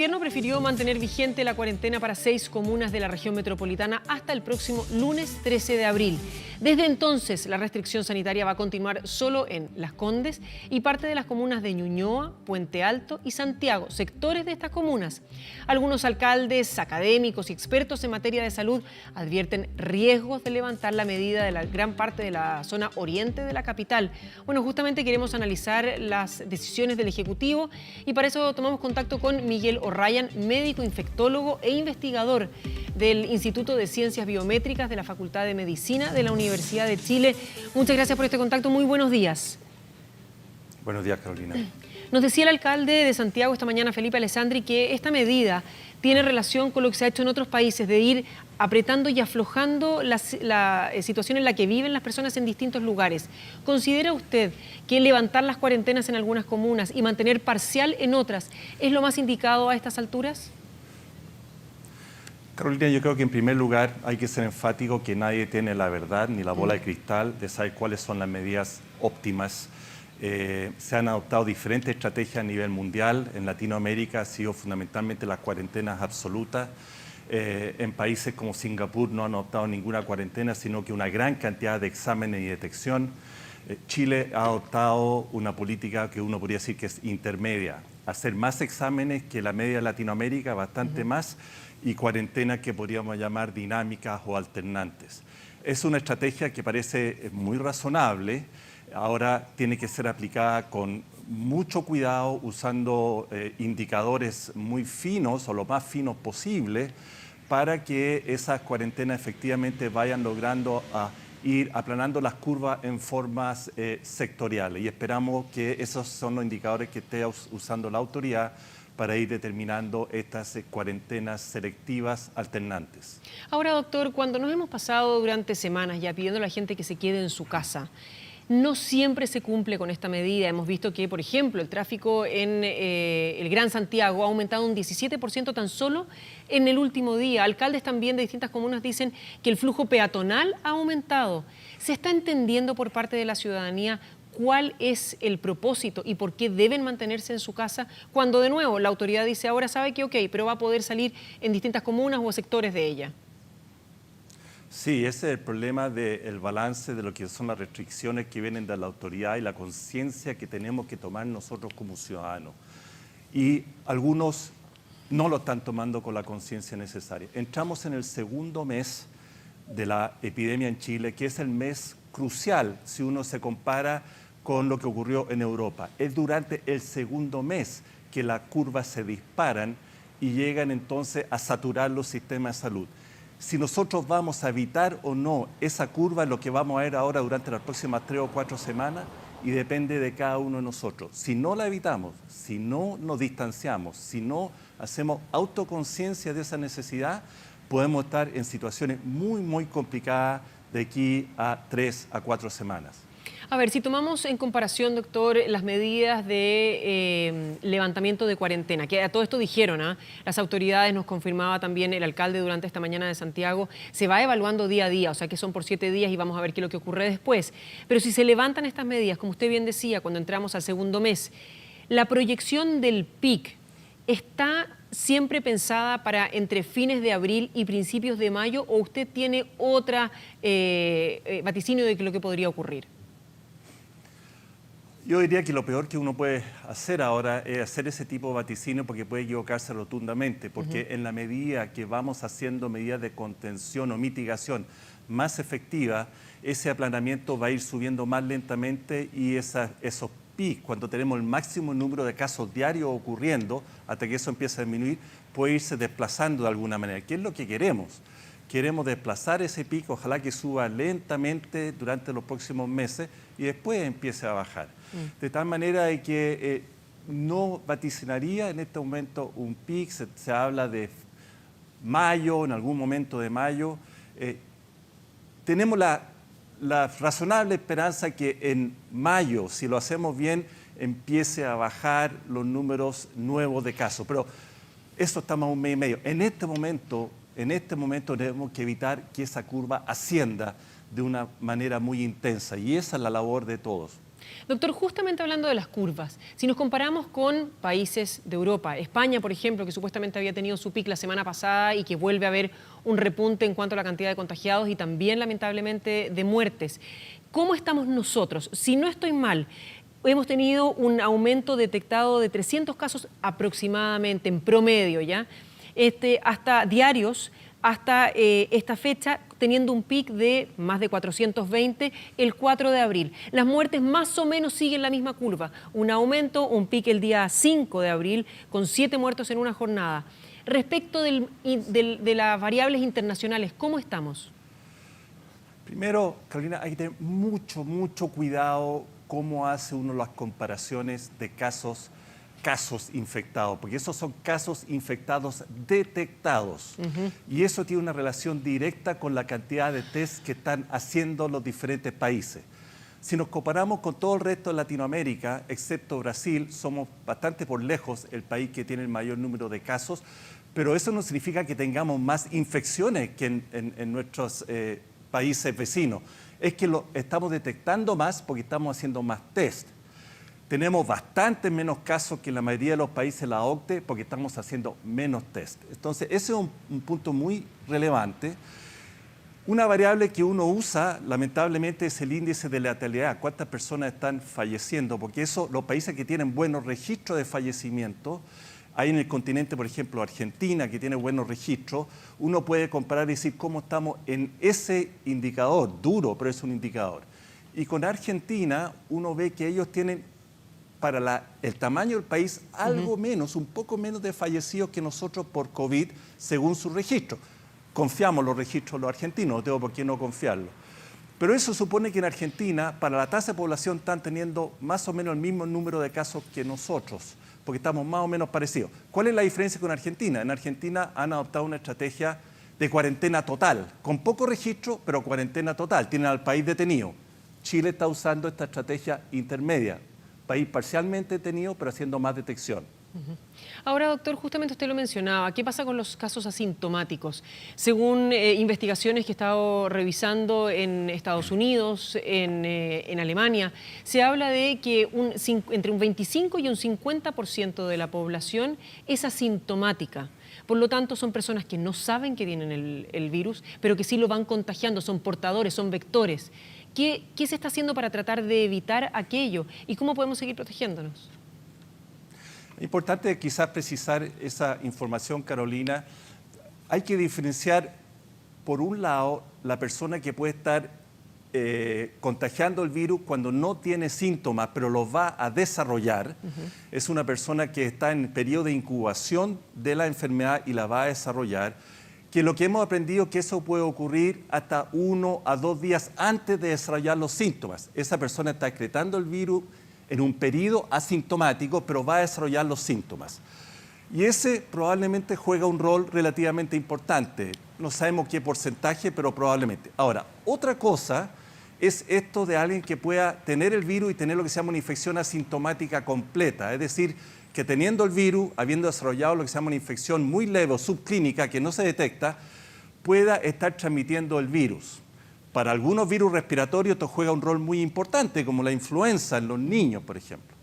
El gobierno prefirió mantener vigente la cuarentena para 6 comunas de la región metropolitana hasta el próximo lunes 13 de abril. Desde entonces, la restricción sanitaria va a continuar solo en Las Condes y parte de las comunas de Ñuñoa, Puente Alto y Santiago, sectores de estas comunas. Algunos alcaldes, académicos y expertos en materia de salud advierten riesgos de levantar la medida de la gran parte de la zona oriente de la capital. Bueno, justamente queremos analizar las decisiones del Ejecutivo y para eso tomamos contacto con Miguel O'Ryan, médico infectólogo e investigador del Instituto de Ciencias Biométricas de la Facultad de Medicina de la Universidad de Chile. Muchas gracias por este contacto. Muy buenos días. Buenos días, Carolina. Nos decía el alcalde de Santiago esta mañana, Felipe Alessandri, que esta medida tiene relación con lo que se ha hecho en otros países, de ir apretando y aflojando la situación en la que viven las personas en distintos lugares. ¿Considera usted que levantar las cuarentenas en algunas comunas y mantener parcial en otras es lo más indicado a estas alturas? Carolina, yo creo que en primer lugar hay que ser enfático que nadie tiene la verdad ni la bola de cristal de saber cuáles son las medidas óptimas. Se han adoptado diferentes estrategias a nivel mundial. En Latinoamérica ha sido fundamentalmente las cuarentenas absolutas. En países como Singapur no han adoptado ninguna cuarentena, sino que una gran cantidad de exámenes y detección. Chile ha adoptado una política que uno podría decir que es intermedia, hacer más exámenes que la media de Latinoamérica, bastante más, y cuarentenas que podríamos llamar dinámicas o alternantes. Es una estrategia que parece muy razonable. Ahora tiene que ser aplicada con mucho cuidado, usando indicadores muy finos o lo más finos posible para que esas cuarentenas efectivamente vayan logrando ir aplanando las curvas en formas sectoriales. Y esperamos que esos son los indicadores que esté usando la autoridad para ir determinando estas cuarentenas selectivas alternantes. Ahora, doctor, cuando nos hemos pasado durante semanas ya pidiendo a la gente que se quede en su casa, no siempre se cumple con esta medida. Hemos visto que, por ejemplo, el tráfico en el Gran Santiago ha aumentado un 17% tan solo en el último día. Alcaldes también de distintas comunas dicen que el flujo peatonal ha aumentado. ¿Se está entendiendo por parte de la ciudadanía cuál es el propósito y por qué deben mantenerse en su casa cuando, de nuevo, la autoridad dice ahora sabe que ok, pero va a poder salir en distintas comunas o sectores de ella? Sí, ese es el problema del balance de lo que son las restricciones que vienen de la autoridad y la conciencia que tenemos que tomar nosotros como ciudadanos. Y algunos no lo están tomando con la conciencia necesaria. Entramos en el segundo mes de la epidemia en Chile, que es el mes crucial si uno se compara con lo que ocurrió en Europa. Es durante el segundo mes que las curvas se disparan y llegan entonces a saturar los sistemas de salud. Si nosotros vamos a evitar o no esa curva es lo que vamos a ver ahora durante las próximas 3 o 4 semanas y depende de cada uno de nosotros. Si no la evitamos, si no nos distanciamos, si no hacemos autoconciencia de esa necesidad, podemos estar en situaciones muy, muy complicadas de aquí a 3 a 4 semanas. A ver, si tomamos en comparación, doctor, las medidas de levantamiento de cuarentena, que a todo esto dijeron, las autoridades, nos confirmaba también el alcalde durante esta mañana de Santiago, se va evaluando día a día, o sea que son por 7 días y vamos a ver qué es lo que ocurre después. Pero si se levantan estas medidas, como usted bien decía, cuando entramos al segundo mes, la proyección del pic está siempre pensada para entre fines de abril y principios de mayo, o usted tiene otra vaticinio de lo que podría ocurrir. Yo diría que lo peor que uno puede hacer ahora es hacer ese tipo de vaticinio porque puede equivocarse rotundamente, porque en la medida que vamos haciendo medidas de contención o mitigación más efectivas, ese aplanamiento va a ir subiendo más lentamente y esos picos, cuando tenemos el máximo número de casos diarios ocurriendo, hasta que eso empiece a disminuir, puede irse desplazando de alguna manera. ¿Qué es lo que queremos? Queremos desplazar ese pico, ojalá que suba lentamente durante los próximos meses y después empiece a bajar. De tal manera de que no vaticinaría en este momento un pic, se habla de mayo, en algún momento de mayo. Tenemos la razonable esperanza que en mayo, si lo hacemos bien, empiece a bajar los números nuevos de casos. Pero eso estamos a un mes y medio. En este momento tenemos que evitar que esa curva ascienda de una manera muy intensa y esa es la labor de todos. Doctor, justamente hablando de las curvas, si nos comparamos con países de Europa, España, por ejemplo, que supuestamente había tenido su pic la semana pasada y que vuelve a haber un repunte en cuanto a la cantidad de contagiados y también, lamentablemente, de muertes, ¿cómo estamos nosotros? Si no estoy mal, hemos tenido un aumento detectado de 300 casos aproximadamente, en promedio, ¿ya? Hasta diarios, hasta esta fecha, teniendo un pic de más de 420 el 4 de abril. Las muertes más o menos siguen la misma curva. Un aumento, un pic el día 5 de abril, con 7 muertos en una jornada. Respecto de las variables internacionales, ¿cómo estamos? Primero, Carolina, hay que tener mucho cuidado cómo hace uno las comparaciones de casos infectados, porque esos son casos infectados detectados. Y eso tiene una relación directa con la cantidad de test que están haciendo los diferentes países. Si nos comparamos con todo el resto de Latinoamérica, excepto Brasil, somos bastante por lejos el país que tiene el mayor número de casos, pero eso no significa que tengamos más infecciones que en nuestros países vecinos. Es que lo estamos detectando más porque estamos haciendo más test. Tenemos bastante menos casos que en la mayoría de los países de la OCDE porque estamos haciendo menos test. Entonces, ese es un punto muy relevante. Una variable que uno usa, lamentablemente, es el índice de letalidad. ¿Cuántas personas están falleciendo? Porque eso, los países que tienen buenos registros de fallecimiento, hay en el continente, por ejemplo, Argentina, que tiene buenos registros, uno puede comparar y decir cómo estamos en ese indicador, duro, pero es un indicador. Y con Argentina, uno ve que ellos tienen, para el tamaño del país, algo menos, un poco menos de fallecidos que nosotros por COVID, según su registro. Confiamos los registros de los argentinos, no tengo por qué no confiarlo. Pero eso supone que en Argentina, para la tasa de población, están teniendo más o menos el mismo número de casos que nosotros, porque estamos más o menos parecidos. ¿Cuál es la diferencia con Argentina? En Argentina han adoptado una estrategia de cuarentena total, con poco registro, pero cuarentena total. Tienen al país detenido. Chile está usando esta estrategia intermedia. País parcialmente detenido, pero haciendo más detección. Ahora, doctor, justamente usted lo mencionaba, ¿qué pasa con los casos asintomáticos? Según investigaciones que he estado revisando en Estados Unidos, en Alemania, se habla de que entre un 25 y un 50% de la población es asintomática. Por lo tanto, son personas que no saben que tienen el virus, pero que sí lo van contagiando, son portadores, son vectores. ¿Qué se está haciendo para tratar de evitar aquello? ¿Y cómo podemos seguir protegiéndonos? Es importante quizás precisar esa información, Carolina. Hay que diferenciar, por un lado, la persona que puede estar contagiando el virus cuando no tiene síntomas, pero los va a desarrollar. Es una persona que está en periodo de incubación de la enfermedad y la va a desarrollar. Que lo que hemos aprendido es que eso puede ocurrir hasta 1 a 2 días antes de desarrollar los síntomas. Esa persona está excretando el virus en un periodo asintomático, pero va a desarrollar los síntomas. Y ese probablemente juega un rol relativamente importante. No sabemos qué porcentaje, pero probablemente. Ahora, otra cosa es esto de alguien que pueda tener el virus y tener lo que se llama una infección asintomática completa, es decir, que teniendo el virus, habiendo desarrollado lo que se llama una infección muy leve o subclínica que no se detecta, pueda estar transmitiendo el virus. Para algunos virus respiratorios esto juega un rol muy importante, como la influenza en los niños, por ejemplo.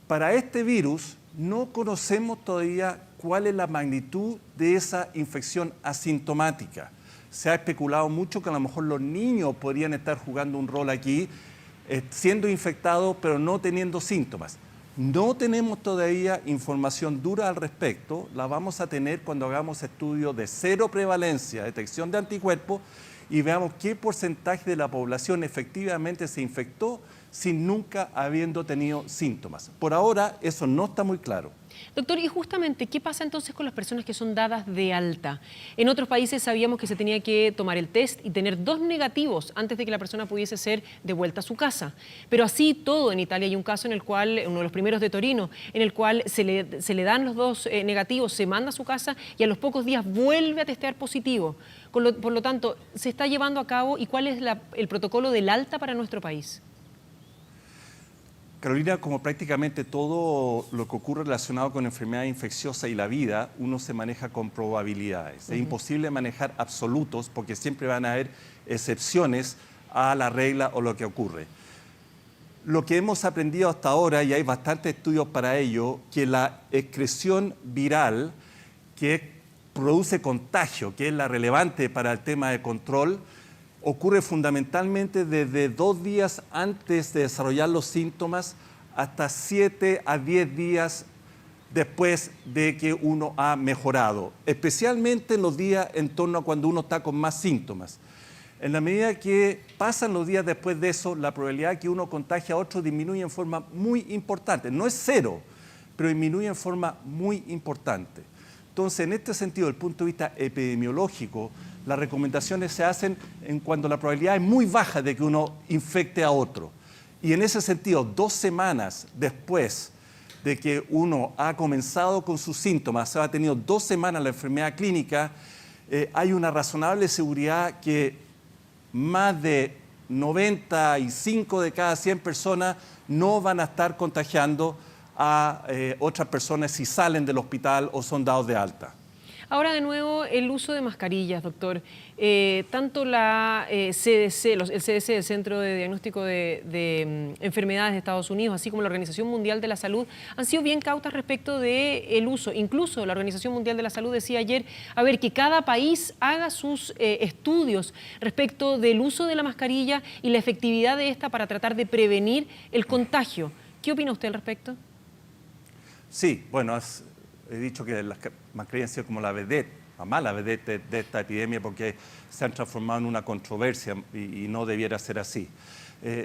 Para este virus no conocemos todavía cuál es la magnitud de esa infección asintomática. Se ha especulado mucho que a lo mejor los niños podrían estar jugando un rol aquí, siendo infectados pero no teniendo síntomas. No tenemos todavía información dura al respecto, la vamos a tener cuando hagamos estudios de cero prevalencia, detección de anticuerpos, y veamos qué porcentaje de la población efectivamente se infectó sin nunca habiendo tenido síntomas. Por ahora eso no está muy claro. Doctor, y justamente, ¿qué pasa entonces con las personas que son dadas de alta? En otros países sabíamos que se tenía que tomar el test y tener 2 negativos antes de que la persona pudiese ser devuelta a su casa. Pero así todo, en Italia hay un caso en el cual, uno de los primeros de Torino, en el cual se le dan los 2 negativos, se manda a su casa y a los pocos días vuelve a testear positivo. Por lo tanto, ¿se está llevando a cabo y cuál es el protocolo del alta para nuestro país? Carolina, como prácticamente todo lo que ocurre relacionado con enfermedad infecciosa y la vida, uno se maneja con probabilidades. Es imposible manejar absolutos porque siempre van a haber excepciones a la regla o lo que ocurre. Lo que hemos aprendido hasta ahora, y hay bastantes estudios para ello, que la excreción viral que produce contagio, que es la relevante para el tema de control, ocurre fundamentalmente desde 2 días antes de desarrollar los síntomas hasta 7 a 10 días después de que uno ha mejorado, especialmente en los días en torno a cuando uno está con más síntomas. En la medida que pasan los días después de eso, la probabilidad de que uno contagie a otro disminuye en forma muy importante. No es cero, pero disminuye en forma muy importante. Entonces, en este sentido, desde el punto de vista epidemiológico, las recomendaciones se hacen en cuando la probabilidad es muy baja de que uno infecte a otro. Y en ese sentido, 2 semanas después de que uno ha comenzado con sus síntomas, ha tenido 2 semanas la enfermedad clínica, hay una razonable seguridad que más de 95 de cada 100 personas no van a estar contagiando a otras personas si salen del hospital o son dados de alta. Ahora, de nuevo, el uso de mascarillas, doctor. Tanto la CDC, el CDC, el Centro de Diagnóstico de Enfermedades de Estados Unidos, así como la Organización Mundial de la Salud, han sido bien cautas respecto del uso. Incluso la Organización Mundial de la Salud decía ayer, que cada país haga sus estudios respecto del uso de la mascarilla y la efectividad de esta para tratar de prevenir el contagio. ¿Qué opina usted al respecto? Sí, bueno, he dicho que las mascarillas han sido como la vedette, la mala vedette de esta epidemia porque se han transformado en una controversia y no debiera ser así.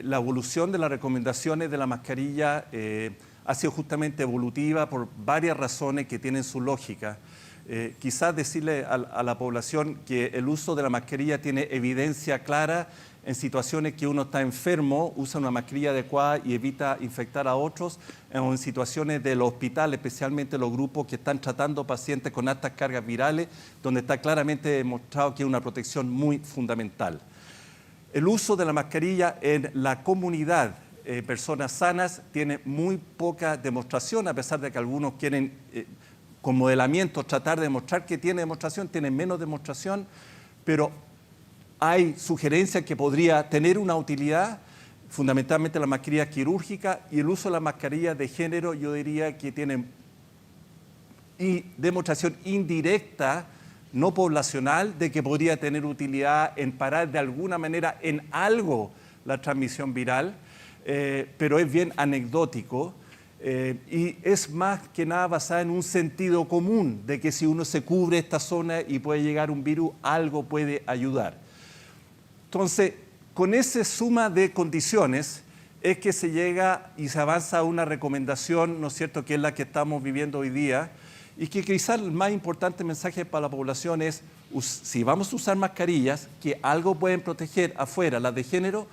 La evolución de las recomendaciones de la mascarilla ha sido justamente evolutiva por varias razones que tienen su lógica. Quizás decirle a la población que el uso de la mascarilla tiene evidencia clara en situaciones que uno está enfermo, usa una mascarilla adecuada y evita infectar a otros, o en situaciones del hospital, especialmente los grupos que están tratando pacientes con altas cargas virales, donde está claramente demostrado que es una protección muy fundamental. El uso de la mascarilla en la comunidad, personas sanas, tiene muy poca demostración, a pesar de que algunos quieren, con modelamiento, tratar de demostrar que tiene demostración, tiene menos demostración, pero hay sugerencias que podría tener una utilidad, fundamentalmente la mascarilla quirúrgica, y el uso de la mascarilla de género, yo diría que tiene demostración indirecta, no poblacional, de que podría tener utilidad en parar de alguna manera en algo la transmisión viral, pero es bien anecdótico. Y es más que nada basada en un sentido común de que si uno se cubre esta zona y puede llegar un virus, algo puede ayudar. Entonces, con esa suma de condiciones es que se llega y se avanza a una recomendación, ¿no es cierto?, que es la que estamos viviendo hoy día, y que quizás el más importante mensaje para la población es, si vamos a usar mascarillas, que algo pueden proteger afuera, las de género,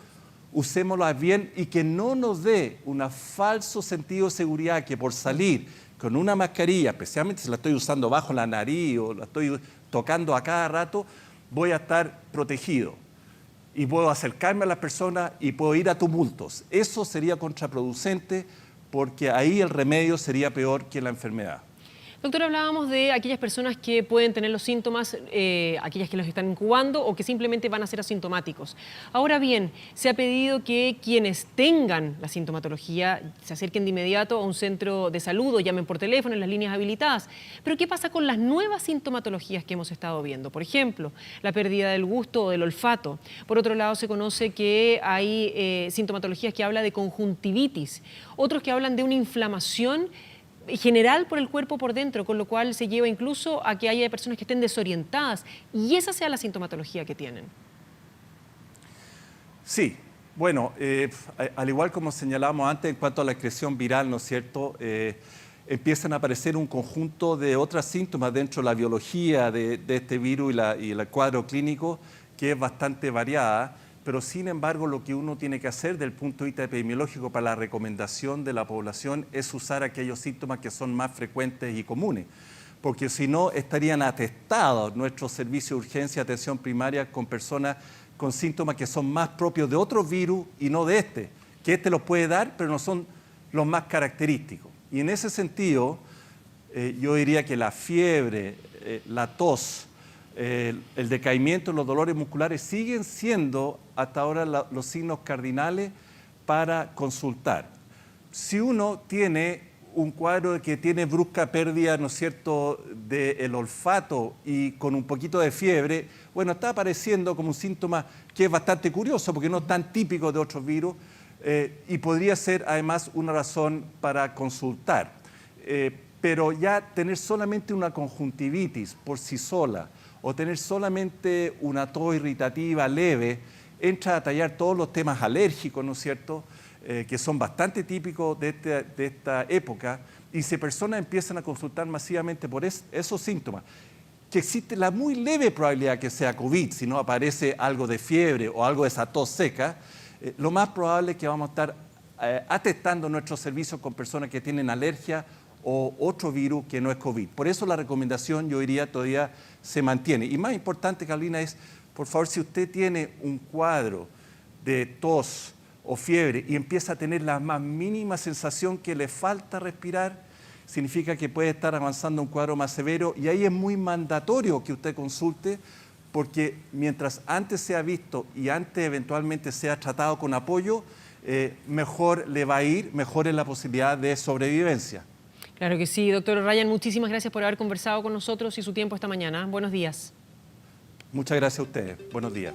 usémoslas bien y que no nos dé un falso sentido de seguridad que por salir con una mascarilla, especialmente si la estoy usando bajo la nariz o la estoy tocando a cada rato, voy a estar protegido y puedo acercarme a las personas y puedo ir a tumultos. Eso sería contraproducente porque ahí el remedio sería peor que la enfermedad. Doctor, hablábamos de aquellas personas que pueden tener los síntomas, aquellas que los están incubando o que simplemente van a ser asintomáticos. Ahora bien, se ha pedido que quienes tengan la sintomatología se acerquen de inmediato a un centro de salud o llamen por teléfono en las líneas habilitadas. Pero ¿qué pasa con las nuevas sintomatologías que hemos estado viendo? Por ejemplo, la pérdida del gusto o del olfato. Por otro lado, se conoce que hay sintomatologías que hablan de conjuntivitis, otros que hablan de una inflamación general por el cuerpo por dentro, con lo cual se lleva incluso a que haya personas que estén desorientadas y esa sea la sintomatología que tienen. Sí, bueno, al igual como señalábamos antes en cuanto a la excreción viral, ¿no es cierto?, empiezan a aparecer un conjunto de otros síntomas dentro de la biología de este virus y el cuadro clínico que es bastante variada. Pero sin embargo lo que uno tiene que hacer desde el punto de vista epidemiológico para la recomendación de la población es usar aquellos síntomas que son más frecuentes y comunes, porque si no estarían atestados nuestros servicios de urgencia y atención primaria con personas con síntomas que son más propios de otros virus y no de este, que este los puede dar pero no son los más característicos. Y en ese sentido yo diría que la fiebre, la tos, el decaimiento, los dolores musculares siguen siendo hasta ahora los signos cardinales para consultar. Si uno tiene un cuadro que tiene brusca pérdida, ¿no es cierto?, del olfato y con un poquito de fiebre, bueno, está apareciendo como un síntoma que es bastante curioso porque no es tan típico de otros virus y podría ser además una razón para consultar. Pero ya tener solamente una conjuntivitis por sí sola o tener solamente una tos irritativa leve, entra a tallar todos los temas alérgicos, ¿no es cierto?, que son bastante típicos de esta época, y si personas empiezan a consultar masivamente por esos síntomas, que existe la muy leve probabilidad que sea COVID, si no aparece algo de fiebre o algo de esa tos seca, lo más probable es que vamos a estar atestando nuestros servicios con personas que tienen alergia o otro virus que no es COVID. Por eso la recomendación, yo diría, todavía se mantiene. Y más importante, Carolina, es, por favor, si usted tiene un cuadro de tos o fiebre y empieza a tener la más mínima sensación que le falta respirar, significa que puede estar avanzando a un cuadro más severo, y ahí es muy mandatorio que usted consulte, porque mientras antes sea visto y antes eventualmente sea tratado con apoyo, mejor le va a ir, mejor es la posibilidad de sobrevivencia. Claro que sí, doctor Ryan, muchísimas gracias por haber conversado con nosotros y su tiempo esta mañana. Buenos días. Muchas gracias a ustedes. Buenos días.